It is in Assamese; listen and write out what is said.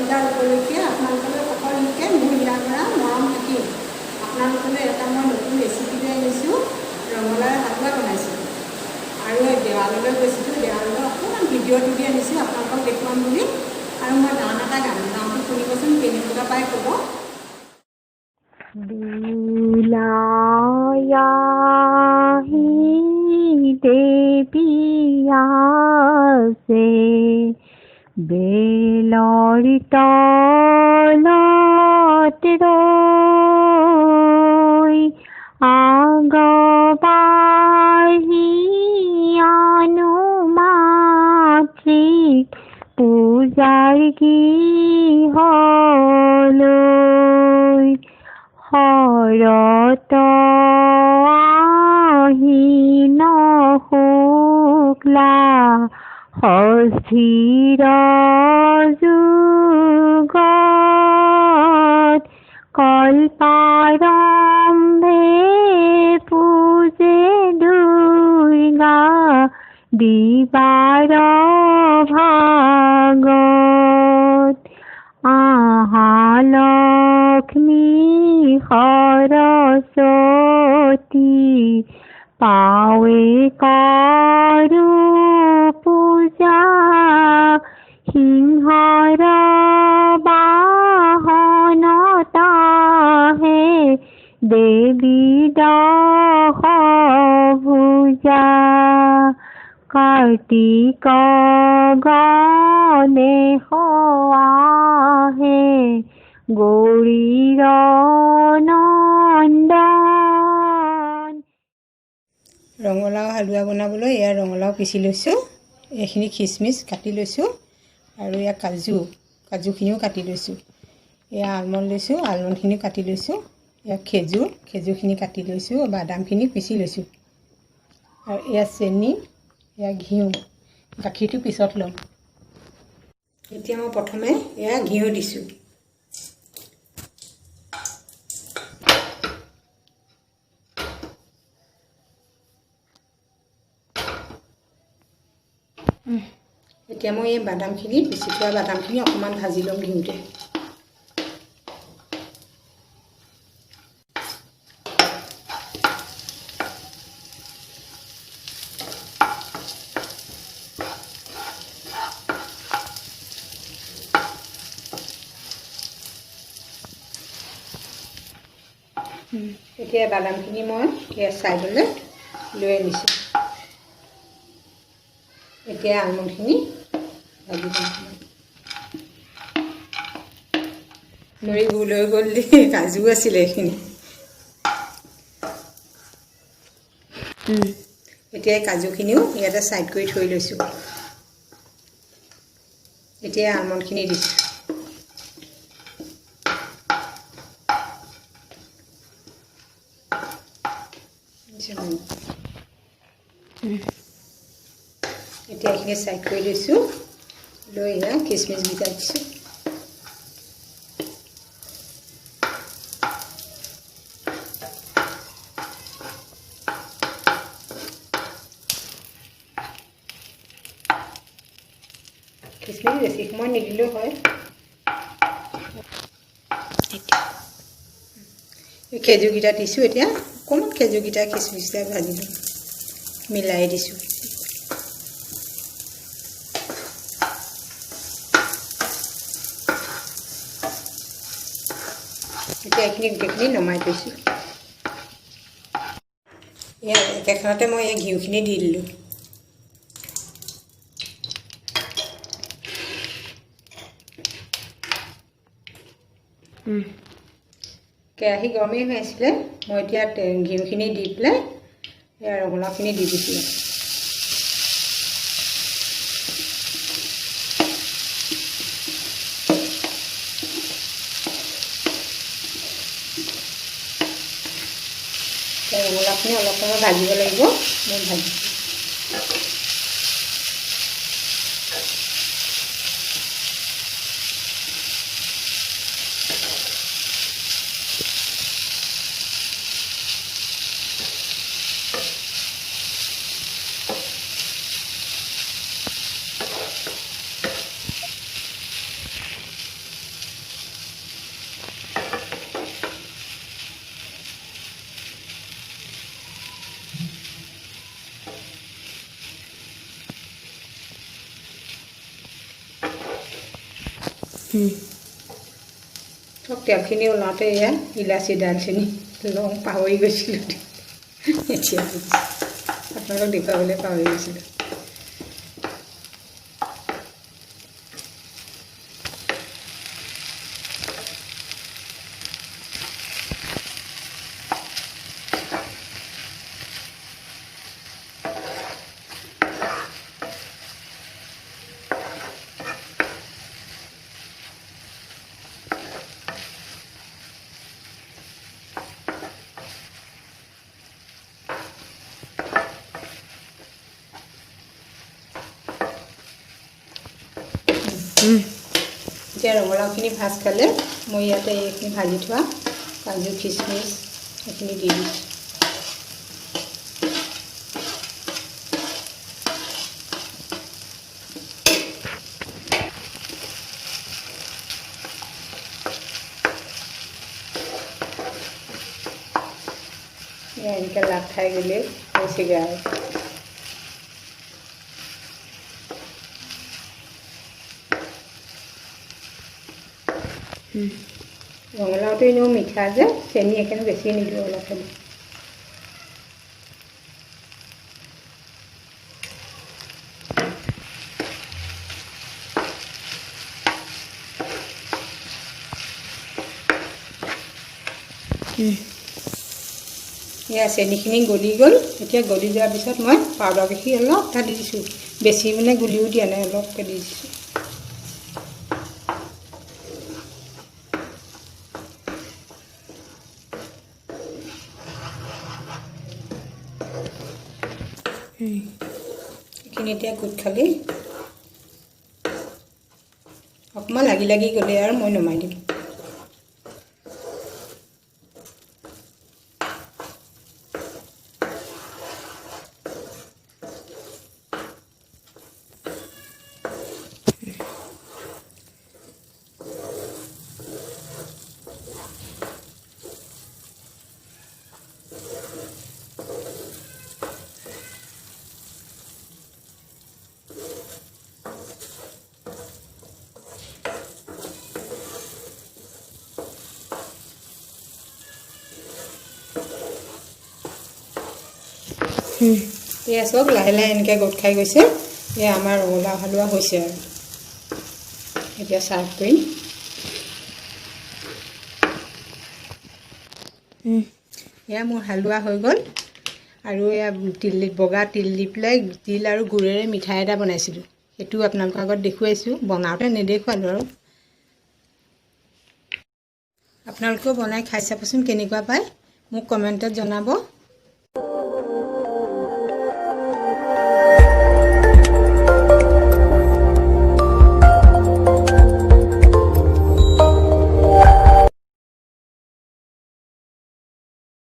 পূজাৰ উপলক্ষে আপোনালোকলৈ সকলোকে মোৰ ইয়াৰ পৰা মৰম থাকিল। আপোনালোকলৈ এটা মই নতুন ৰেচিপি লৈ আনিছোঁ, ৰঙালাও হালৱা বনাইছোঁ। আৰু দেৱাললৈ গৈছিলোঁ, দেৱাললৈ অকণমান ভিডিঅ' তুলি আনিছোঁ আপোনালোকক দেখুৱাম বুলি। আৰু মই গান এটা গাম, গানটো শুনিবচোন, কেনেকুৱা পাই ক'ব। দুলায়া দেৱী আছে বেলৰ তলত ৰৈ আগবাঢ়ি আনো মাতৃক পূজাৰ গৃহলৈ। শৰৎ আহিন শুক্লা ষষ্ঠীৰ যুগত কল্পাৰম্ভে পূজে দুৰ্গা দিবাৰ ভাগত। আহা লক্ষ্মী সৰস্বতী পাৱে কৰো পূজা। সিংহৰ বাহনত আহে দেৱী দশ ভুজা। কাৰ্তিক গণেশ আহে গৌৰীৰ নন্দন। ৰঙালাও হালোৱা বনাবলৈ এয়া ৰঙালাও পিচি লৈছোঁ, এইখিনি খিচমিচ কাটি লৈছোঁ, আৰু এয়া কাজুখিনিও কাটি লৈছোঁ। এয়া আলমণ্ড লৈছোঁ, আলমণ্ডখিনিও কাটি লৈছোঁ। এয়া খেজুৰখিনি কাটি লৈছোঁ, বাদামখিনি পিচি লৈছোঁ। আৰু এয়া চেনি, এয়া ঘিউ, গাখীৰটো পিছত ল'ম। এতিয়া মই প্ৰথমে এয়া ঘিউ দিছোঁ। এতিয়া মই এই বাদামখিনি, পিচি থোৱা বাদামখিনি অকণমান ভাজি ল'ম ঘিউতে। এতিয়া বাদামখিনি মই এই ছাইডলৈ লৈ আনিছোঁ। এতিয়া আলমণ্ডখিনি ভাজি দিম। লৈ গ'ল কাজু আছিলে এইখিনি। এতিয়া কাজুখিনিও ইয়াতে ছাইড কৰি থৈ লৈছোঁ। এতিয়া আলমণ্ডখিনি দিছোঁ। এতিয়া এইখিনি ছাইড কৰি লৈছোঁ, লৈ এয়া খিচমিচকেইটা দিছোঁ। খিচমিচ বেছি সময় নিদিলেও হয়। খেজুৰকেইটা দিছোঁ, এতিয়া অকণমান খেজুৰকেইটা খিচমিচকেইটা ভাজি দিওঁ, মিলাই দিছোঁ। এতিয়া এইখিনি গোটেইখিনি নমাই থৈছোঁ। ইয়াত একেখনতে মই এই ঘিউখিনি দি দিলোঁ। কেৰাহী গৰমেই হৈ আছিলে, মই এতিয়া ঘিউখিনি দি পেলাই এয়া ৰঙালাওখিনি দি দিছোঁ। ৰঙালাওখিনি অলপ সময় ভাজিব লাগিব, মই ভাজিছোঁ। চব তেলখিনি ওলাওঁতে এয়া ইলাচি দালচেনি লং পাহৰি গৈছিলোঁ এতিয়া আপোনালোকক দেখুৱাবলৈ পাহৰি গৈছিলোঁ এতিয়া ৰঙালাওখিনি ভাজ খালে মই ইয়াতে এইখিনি ভাজি থোৱা কাজু খিচমিচ এইখিনি দি দিছোঁ এনেকৈ লাভ খাই গ'লে হৈছেগৈ আৰু ৰঙালাওটো এনেও মিঠা যে চেনি একেবাৰে বেছি নিদিওঁ অলপ খালি এয়া চেনিখিনি গলি গ'ল এতিয়া গলি যোৱাৰ পিছত মই পাউডাৰ গাখীৰ অলপ ঢালি দিছোঁ বেছি মানে গুলিও দিয়া নাই অলপকৈ দি দিছোঁ এইখিনি এতিয়া গোট খালি অকণমান লাগি লাগি গ'লে আৰু মই নমাই দিম এয়া চব লাহে লাহে এনেকৈ গোট খাই গৈছে এয়া আমাৰ ৰঙালাও হালোৱা হৈছে আৰু এতিয়া চাৰ্ভ কৰিম এয়া মোৰ হালোৱা হৈ গ'ল আৰু এয়া বগা তিল দি পেলাই তিল আৰু গুড়েৰে মিঠাই এটা বনাইছিলোঁ সেইটোও আপোনালোকৰ আগত দেখুৱাইছোঁ বনাওঁতে নেদেখুৱালোঁ আৰু আপোনালোকেও বনাই খাই চাবচোন কেনেকুৱা পায় মোক কমেণ্টত জনাব